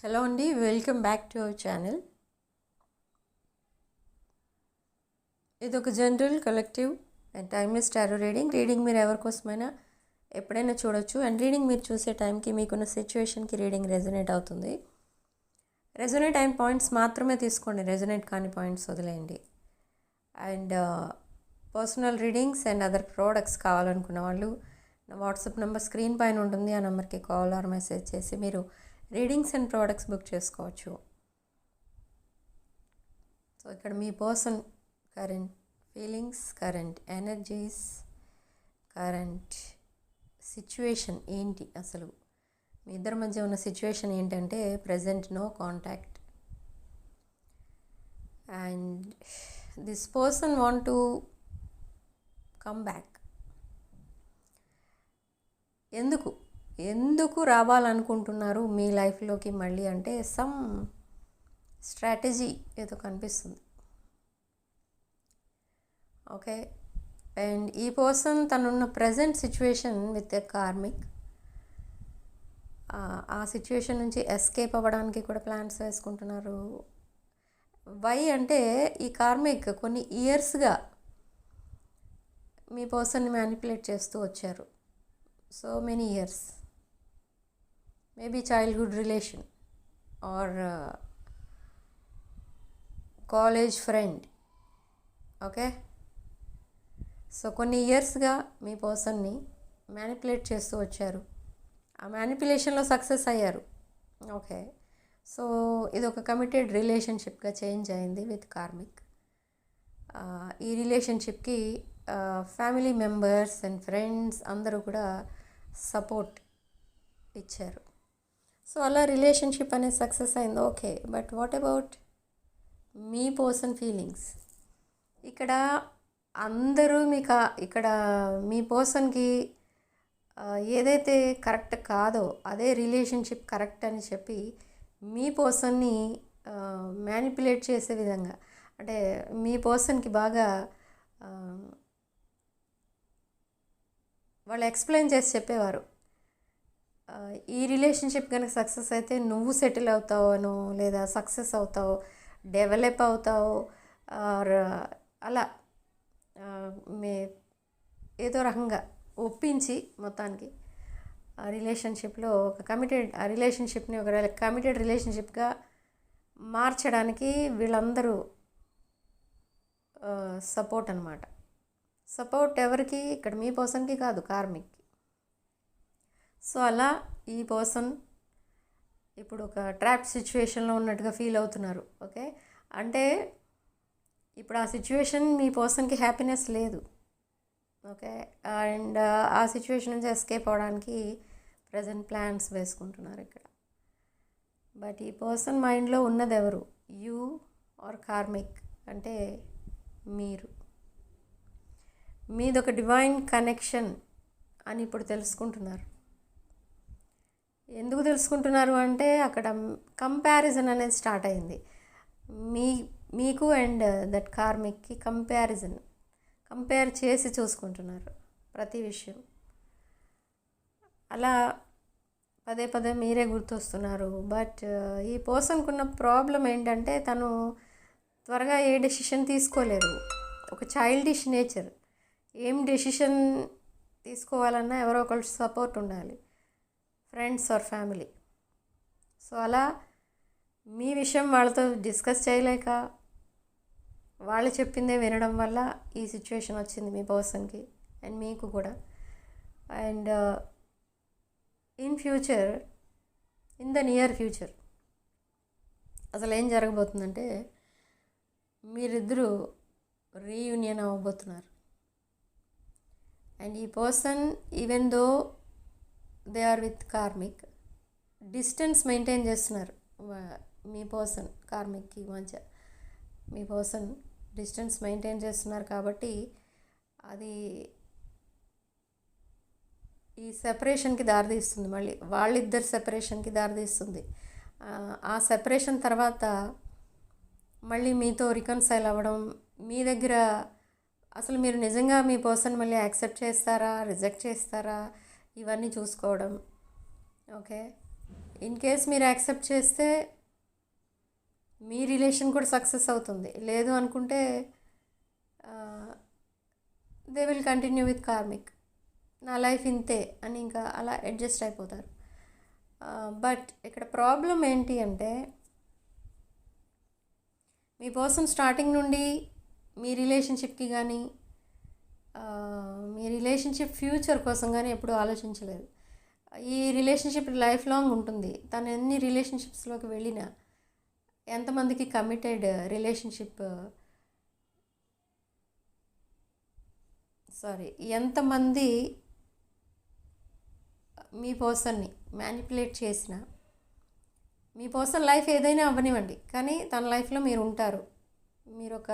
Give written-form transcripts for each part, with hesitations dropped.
Hello అండి, welcome back to our channel. ఇది ఒక general collective and timeless tarot reading మీరు ఎవరికోసమైనా ఎప్పుడైనా చూడొచ్చు. అండ్ రీడింగ్ మీరు చూసే టైంకి మీకున్న సిచ్యువేషన్కి రీడింగ్ రెజొనేట్ అవుతుంది. రెజొనేట్ అయిన పాయింట్స్ మాత్రమే తీసుకోండి, రెజొనేట్ కాని పాయింట్స్ వదిలేయండి. And personal readings and other products కావాలనుకున్న వాళ్ళు నా వాట్సాప్ నెంబర్ స్క్రీన్ పైన ఉంటుంది. ఆ నెంబర్కి కాల్ ఆర్ మెసేజ్ చేసి మీరు రీడింగ్స్ అండ్ ప్రోడక్ట్స్ బుక్ చేసుకోవచ్చు. సో ఇక్కడ మీ person current feelings, current energies, current situation ఏంటి, అసలు మీ ఇద్దరి మధ్య ఉన్న సిచ్యువేషన్ ఏంటంటే present no contact and this person want to come back. ఎందుకు రావాలనుకుంటున్నారు మీ లైఫ్లోకి మళ్ళీ అంటే సమ్ స్ట్రాటజీ ఏదో కనిపిస్తుంది. ఓకే, అండ్ ఈ పర్సన్ తనున్న present situation with a karmic, ఆ సిచ్యువేషన్ నుంచి ఎస్కేప్ అవ్వడానికి కూడా ప్లాన్స్ వేసుకుంటున్నారు. వై అంటే ఈ కార్మిక్ కొన్ని ఇయర్స్గా మీ పర్సన్ని మ్యానిపులేట్ చేస్తూ వచ్చారు. So many years, maybe childhood relation or college friend. Okay, so కొన్ని ఇయర్స్గా మీ పర్సన్ని మ్యానిపులేట్ చేస్తూ వచ్చారు. ఆ మ్యానిపులేషన్లో సక్సెస్ అయ్యారు. ఓకే, సో ఇది ఒక కమిటెడ్ రిలేషన్షిప్గా చేంజ్ అయింది విత్ కార్మిక్. ఈ రిలేషన్షిప్కి ఫ్యామిలీ మెంబర్స్ అండ్ ఫ్రెండ్స్ అందరూ కూడా సపోర్ట్ ఇచ్చారు. సో అలా రిలేషన్షిప్ అనేది సక్సెస్ అయింది. Okay, but what about me person feelings? ఇక్కడ అందరూ ఇక్కడ మీ పర్సన్కి ఏదైతే కరెక్ట్ కాదో అదే రిలేషన్షిప్ కరెక్ట్ అని చెప్పి మీ పర్సన్ని మ్యానిపులేట్ చేసే విధంగా, అంటే మీ పర్సన్కి బాగా వాళ్ళు ఎక్స్ప్లెయిన్ చేసి చెప్పేవారు. ఈ రిలేషన్షిప్ కనుక సక్సెస్ అయితే నువ్వు సెటిల్ అవుతావనో, లేదా సక్సెస్ అవుతావు, డెవలప్ అవుతావు, ఆర్ అలా ఏదో రకంగా ఒప్పించి మొత్తానికి ఆ రిలేషన్షిప్లో ఒక రిలేషన్షిప్ని ఒక కమిటెడ్ రిలేషన్షిప్గా మార్చడానికి వీళ్ళందరూ సపోర్ట్ అనమాట. సపోర్ట్ ఎవరికి? ఇక్కడ మీ పర్సన్కి కాదు, కార్మిక్కి. సో అలా ఈ పర్సన్ ఇప్పుడు ఒక ట్రాప్ సిచ్యువేషన్లో ఉన్నట్టుగా ఫీల్ అవుతున్నారు. ఓకే, అంటే ఇప్పుడు ఆ సిచ్యువేషన్ మీ పర్సన్కి హ్యాపీనెస్ లేదు. ఓకే, అండ్ ఆ సిచ్యువేషన్ నుంచి ఎస్కేప్ అవడానికి ప్రజెంట్ ప్లాన్స్ వేసుకుంటున్నారు ఇక్కడ. బట్ ఈ పర్సన్ మైండ్లో ఉన్నది ఎవరు? యూ ఆర్ కార్మిక్, అంటే మీదొక డివైన్ కనెక్షన్ అని ఇప్పుడు తెలుసుకుంటున్నారు. ఎందుకు తెలుసుకుంటున్నారు అంటే అక్కడ కంపారిజన్ అనేది స్టార్ట్ అయింది. మీకు అండ్ దట్ కార్మిక్కి కంపేర్ చేసి చూసుకుంటున్నారు ప్రతి విషయం. అలా పదే పదే మీరే గుర్తొస్తున్నారు. బట్ ఈ పర్సన్కి ఉన్న ప్రాబ్లం ఏంటంటే తను త్వరగా ఏ డెసిషన్ తీసుకోలేరు. ఒక చైల్డిష్ నేచర్. ఏం డెసిషన్ తీసుకోవాలన్నా ఎవరో ఒకళ్ళు సపోర్ట్ ఉండాలి, ఫ్రెండ్స్ ఆర్ ఫ్యామిలీ. సో అలా మీ విషయం వాళ్ళతో డిస్కస్ చేయలేక వాళ్ళు చెప్పిందే వినడం వల్ల ఈ సిచ్యువేషన్ వచ్చింది మీ పర్సన్కి అండ్ మీకు కూడా. And in the near future అసలు ఏం జరగబోతుందంటే మీరిద్దరూ రీయూనియన్ అవ్వబోతున్నారు. అండ్ ఈ person even though they are with karmic, distance maintain చేస్తున్నారు. మీ పర్సన్ కార్మిక్కి మధ్య మీ పర్సన్ డిస్టెన్స్ మెయింటైన్ చేస్తున్నారు కాబట్టి అది ఈ సెపరేషన్కి దారితీస్తుంది. మళ్ళీ వాళ్ళిద్దరు సెపరేషన్కి దారితీస్తుంది. ఆ సెపరేషన్ తర్వాత మళ్ళీ మీతో రికన్సైల్ అవ్వడం, మీ దగ్గర అసలు మీరు నిజంగా మీ పర్సన్ మళ్ళీ యాక్సెప్ట్ చేస్తారా, రిజెక్ట్ చేస్తారా, ఇవన్నీ చూసుకోవడం. ఓకే, ఇన్ కేస్ మీరు యాక్సెప్ట్ చేస్తే మీ రిలేషన్ కూడా సక్సెస్ అవుతుంది. లేదు అనుకుంటే they will continue with karmic. నా లైఫ్ ఇంతే అని ఇంకా అలా అడ్జస్ట్ అయిపోతారు. బట్ ఇక్కడ ప్రాబ్లం ఏంటి అంటే మీ పర్సన్ స్టార్టింగ్ నుండి మీ రిలేషన్షిప్కి కానీ మీ రిలేషన్షిప్ ఫ్యూచర్ కోసం కానీ ఎప్పుడూ ఆలోచించలేదు. ఈ రిలేషన్షిప్ లైఫ్ లాంగ్ ఉంటుంది. తను ఎన్ని రిలేషన్షిప్స్లోకి వెళ్ళినా ఎంతమందికి కమిటెడ్ రిలేషన్షిప్ ఎంతమంది మీ పర్సన్ని మ్యానిపులేట్ చేసినా మీ పర్సన్ లైఫ్ ఏదైనా అవ్వనివ్వండి, కానీ తన లైఫ్లో మీరు ఉంటారు. మీరు ఒక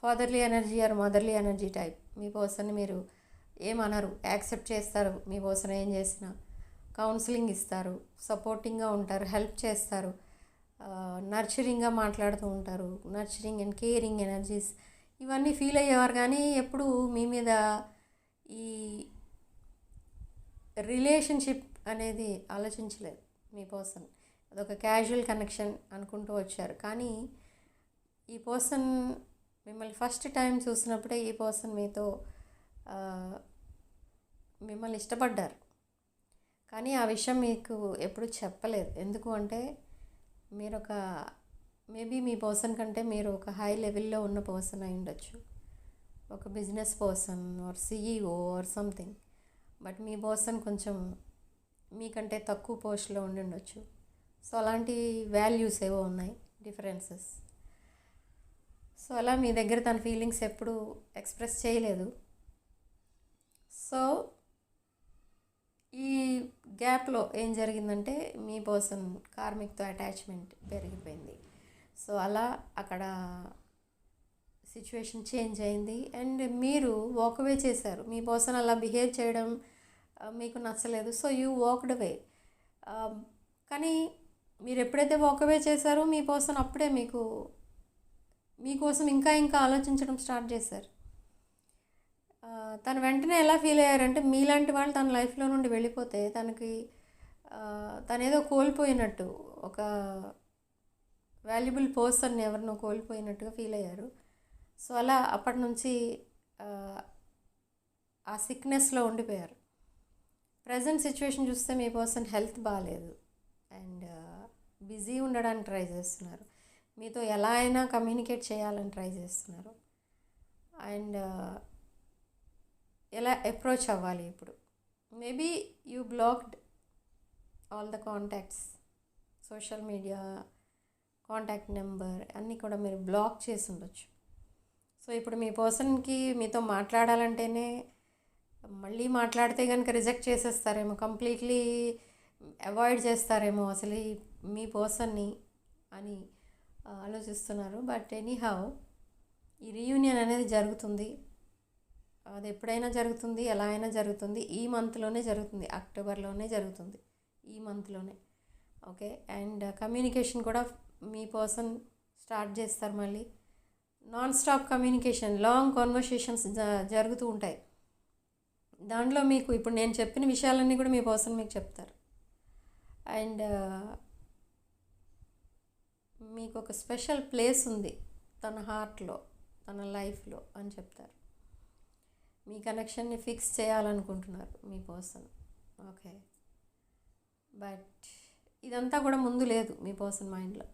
fatherly energy or motherly energy type. మీ పర్సన్ని మీరు ఏమనరు, యాక్సెప్ట్ చేస్తారు. మీ పర్సన్ ఏం చేసినా కౌన్సిలింగ్ ఇస్తారు, సపోర్టింగ్గా ఉంటారు, హెల్ప్ చేస్తారు, నర్చరింగ్గా మాట్లాడుతూ ఉంటారు. నర్చరింగ్ అండ్ కేరింగ్ ఎనర్జీస్ ఇవన్నీ ఫీల్ అయ్యేవారు, కానీ ఎప్పుడు మీ మీద ఈ రిలేషన్షిప్ అనేది ఆలోచించలేదు మీ పర్సన్. అదొక క్యాజువల్ కనెక్షన్ అనుకుంటూ వచ్చారు. కానీ ఈ పర్సన్ మిమ్మల్ని ఫస్ట్ టైం చూసినప్పుడే ఈ పర్సన్ మీతో మిమ్మల్ని ఇష్టపడ్డారు, కానీ ఆ విషయం మీకు ఎప్పుడు చెప్పలేదు. ఎందుకు అంటే మీరు ఒక మేబీ మీ పర్సన్ కంటే మీరు ఒక హై లెవెల్లో ఉన్న పర్సన్ అయి ఉండొచ్చు, ఒక business person are CEO or something. But me person కొంచెం మీకంటే తక్కువ పోస్ట్లో ఉండి ఉండొచ్చు. సో అలాంటి వాల్యూస్ ఏవో ఉన్నాయి, డిఫరెన్సెస్. సో అలా మీ దగ్గర తన ఫీలింగ్స్ ఎప్పుడు ఎక్స్ప్రెస్ చేయలేదు. సో ఈ గ్యాప్లో ఏం జరిగిందంటే మీ పర్సన్ కార్మిక్తో అటాచ్మెంట్ పెరిగిపోయింది. సో అలా అక్కడ సిచ్యువేషన్ చేంజ్ అయింది అండ్ మీరు వాక్అవే చేశారు. మీ పర్సన్ అలా బిహేవ్ చేయడం మీకు నచ్చలేదు. So you walked away. కానీ మీరు ఎప్పుడైతే వాక్అవే చేశారో మీ పర్సన్ అప్పుడే మీకోసం ఇంకా ఆలోచించడం స్టార్ట్ చేశారు. తను వెంటనే ఎలా ఫీల్ అయ్యారంటే మీలాంటి వాళ్ళు తన లైఫ్లో నుండి వెళ్ళిపోతే తనేదో కోల్పోయినట్టు, ఒక వాల్యుబుల్ పర్సన్ ఎవరినో కోల్పోయినట్టుగా ఫీల్ అయ్యారు. సో అలా అప్పటి నుంచి ఆ సిక్నెస్లో ఉండిపోయారు. ప్రజెంట్ సిచ్యువేషన్ చూస్తే మీ పర్సన్ హెల్త్ బాగాలేదు అండ్ బిజీ ఉండడానికి ట్రై చేస్తున్నారు. మీతో ఎలా అయినా కమ్యూనికేట్ చేయాలని ట్రై చేస్తున్నారు అండ్ ఎలా అప్రోచ్ అవ్వాలి ఇప్పుడు. Maybe you blocked all the contacts, social media contact number అన్నీ కూడా మీరు బ్లాక్ చేసి ఉండొచ్చు. సో ఇప్పుడు మీ పర్సన్కి మీతో మాట్లాడాలంటేనే మళ్ళీ మాట్లాడితే కనుక రిజెక్ట్ చేసేస్తారేమో, కంప్లీట్లీ అవాయిడ్ చేస్తారేమో అసలు మీ పర్సన్ని అని ఆలోచిస్తున్నారు. బట్ ఎనీహౌ ఈ రీయూనియన్ అనేది జరుగుతుంది. అది ఎప్పుడైనా జరుగుతుంది, ఎలా అయినా జరుగుతుంది. ఈ మంత్లోనే జరుగుతుంది, అక్టోబర్లోనే జరుగుతుంది, ఈ మంత్లోనే. ఓకే. అండ్ కమ్యూనికేషన్ కూడా మీ పర్సన్ స్టార్ట్ చేస్తారు. మళ్ళీ non stop communication, long conversations జరుగుతూ ఉంటాయి. దాంట్లో మీకు ఇప్పుడు నేను చెప్పిన విషయాలన్నీ కూడా మీ పర్సన్ మీకు చెప్తారు అండ్ మీకు ఒక స్పెషల్ ప్లేస్ ఉంది తన హార్ట్లో, తన లైఫ్లో అని చెప్తారు. మీ కనెక్షన్ని ఫిక్స్ చేయాలనుకుంటున్నారు మీ పర్సన్. ఓకే. బట్ ఇదంతా కూడా ముందు లేదు మీ పర్సన్ మైండ్లో,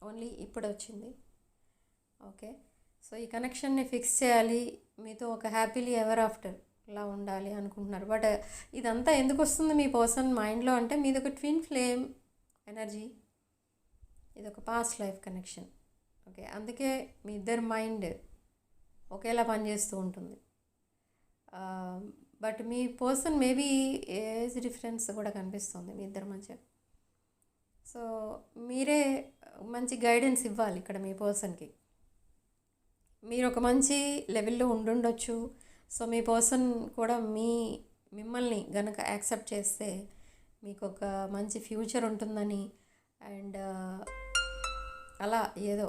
ఓన్లీ ఇప్పుడు వచ్చింది. ఓకే. సో ఈ కనెక్షన్ని ఫిక్స్ చేయాలి, మీతో ఒక హ్యాపీలీ ఎవర్ ఆఫ్టర్ ఇలా ఉండాలి అనుకుంటున్నారు. బట్ ఇదంతా ఎందుకు వస్తుంది మీ పర్సన్ మైండ్లో అంటే మీది ఒక ట్విన్ ఫ్లేమ్ ఎనర్జీ, ఇది ఒక పాస్ట్ లైఫ్ కనెక్షన్. ఓకే. అందుకే మీ ఇద్దరు మైండ్ ఒకేలా పనిచేస్తూ ఉంటుంది. But me person maybe age difference కూడా కనిపిస్తుంది మీ ఇద్దరి మధ్య. సో మీరే మంచి గైడెన్స్ ఇవ్వాలి ఇక్కడ మీ పర్సన్కి. మీరు ఒక మంచి లెవెల్లో ఉండుండొచ్చు. సో మీ పర్సన్ కూడా మిమ్మల్ని గనక యాక్సెప్ట్ చేస్తే మీకు ఒక మంచి ఫ్యూచర్ ఉంటుందని అండ్ అలా ఏదో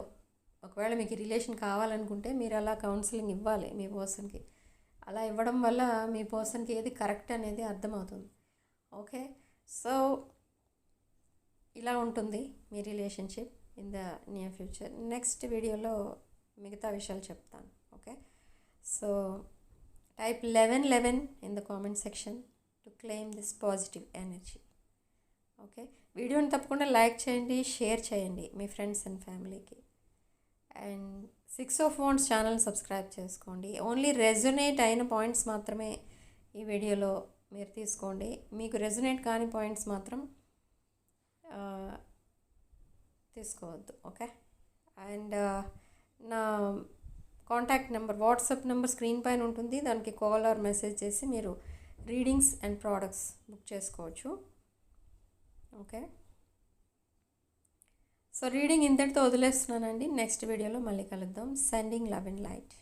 ఒకవేళ మీకు రిలేషన్ కావాలనుకుంటే మీరు అలా కౌన్సిలింగ్ ఇవ్వాలి మీ పర్సన్కి. అలా ఇవ్వడం వల్ల మీ పర్సన్కి ఏది కరెక్ట్ అనేది అర్థమవుతుంది. ఓకే. సో ఇలా ఉంటుంది మీ relationship in the near future. Next వీడియోలో మిగతా విషయాలు చెప్తాను. Okay, so type 1111 in the comment section to claim this positive energy. Okay, వీడియోని తప్పకుండా లైక్ చేయండి, షేర్ చేయండి మీ ఫ్రెండ్స్ అండ్ ఫ్యామిలీకి. And 6 of wands channel subscribe చేసుకోండి. ఓన్లీ రెజొనేట్ అయిన పాయింట్స్ మాత్రమే ఈ వీడియోలో మీరు తీసుకోండి. మీకు రెజొనేట్ కాని పాయింట్స్ మాత్రం తీసుకోవద్దు. ఓకే, అండ్ నా contact number, WhatsApp number screen పైన ఉంటుంది. దానికి కాల్ ఆర్ మెసేజ్ చేసి మీరు రీడింగ్స్ అండ్ ప్రోడక్ట్స్ బుక్ చేసుకోవచ్చు. ఓకే, సో రీడింగ్ ఇంతటితో వదిలేస్తున్నానండి. నెక్స్ట్ వీడియోలో మళ్ళీ కలుద్దాం. Sending love and light.